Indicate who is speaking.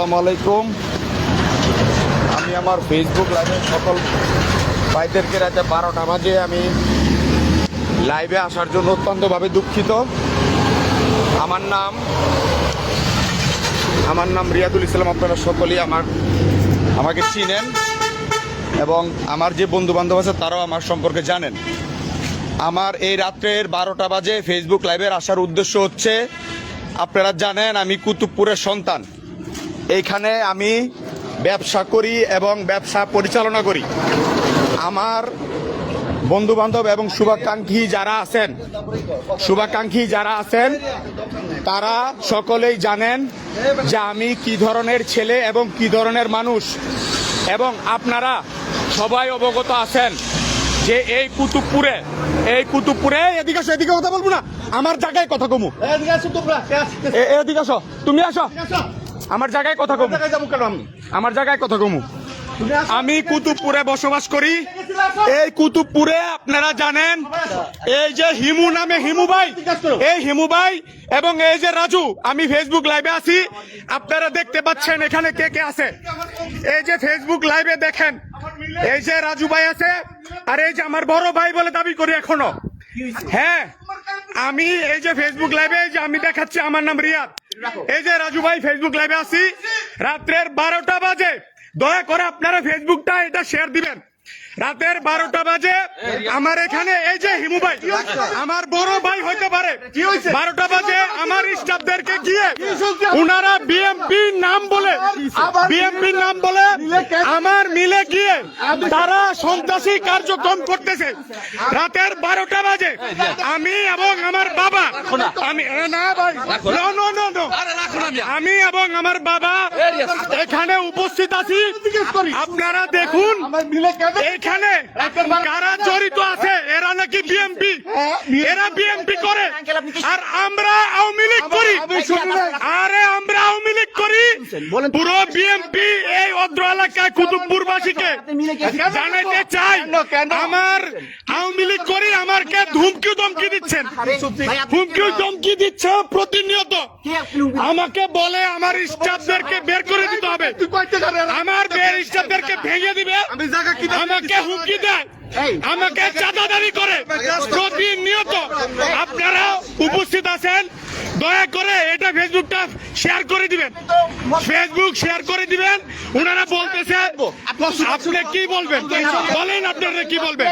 Speaker 1: আসসালামু আলাইকুম। আমি আমার ফেসবুক লাইভে সকল ভাইদেরকে রাতে 12টা বাজে আমি লাইভে আসার জন্য অত্যন্তভাবে দুঃখিত। আমার নাম রিয়াদুল ইসলাম। আপনারা সকলেই আমাকে চিনেন এবং আমার যে বন্ধু বান্ধব আছে তারাও আমার সম্পর্কে জানেন। আমার এই রাত্রের 12টা বাজে ফেসবুক লাইভের আসার উদ্দেশ্য হচ্ছে, আপনারা জানেন আমি কুতুবপুরের সন্তান। এইখানে আমি ব্যবসা করি এবং ব্যবসা পরিচালনা করি। আমার বন্ধু বান্ধব এবং শুভাকাঙ্ক্ষী যারা আছেন তারা সকলেই জানেন যে আমি কি ধরনের ছেলে এবং কি ধরনের মানুষ, এবং আপনারা সবাই অবগত আছেন যে এই কুতুবপুরে এদিকে কথা বলবো না, আমার জায়গায় কথা কমু। এদিকে আসো, তুমি আসো, আমার জায়গায় কথা কমু। আমার জায়গায় কথা কমু। আমি কুতুবপুরে বসবাস করি। এই কুতুবপুরে আপনারা জানেন এই যে হিমু নামে হিমু ভাই এবং এই যে রাজু, আমি ফেসবুক লাইভে আছি, আপনারা দেখতে পাচ্ছেন এখানে কে কে আছে। এই যে ফেসবুক লাইভে দেখেন, এই যে রাজু ভাই আছে, আর এই যে আমার বড় ভাই বলে দাবি করি এখনো। হ্যাঁ, আমি এই যে ফেসবুক লাইভে যে আমি দেখাচ্ছি, আমার নাম রিয়াদ। এই যে রাজু ভাই ফেসবুক লাইভে আছি রাত্রের 12টা বাজে। দয়া করে আপনারা ফেসবুকটা এটা শেয়ার দিবেন। রাতের 12টা বাজে আমার এখানে এই যে হিমু ভাই, আমার বড় ভাই হইতে পারে, 12টা বাজে আমার স্টাফদেরকে গিয়ে উনারা বিএমপি নাম বলে আমার মিলে গিয়ে তারা সন্ত্রাসী কার্যক্রম করতেছে। রাতের 12টা বাজে আমি এবং আমার বাবা, আমি এবং আমার বাবা এখানে উপস্থিত আছি। আপনারা দেখুন এখানে কারা জড়িত আছে। এরা নাকি বিএমপি, এরা বিএমপি করে, আর আমরা আওয়ামী লীগ করি। আরে আমরা আওয়ামী লীগ করি, পুরো বিএমপি এই অদ্র এলাকায় কুতুবপুরবাসীকে জানাইতে চাই আমার আওয়ামী লীগ করি। আমাকে ধমকি দিচ্ছেন, ধমকি দিচ্ছে প্রতিনিয়ত। আমাকে বলে আমার স্টাফদেরকে বের করে দিতে হবে, আমার স্টাফদেরকে ভেঙে দিবে, আমাকে হুমকি দেয়, আমাকে চাঁদাদারি করে প্রতিনিয়ত। আপনারা উপস্থিত আছেন, দয়া করে এটা ফেসবুকটা শেয়ার করে দিবেন, ওনারা বলতেছে। আপনি কি বলবেন বলেন, আপনারা কি বলবেন?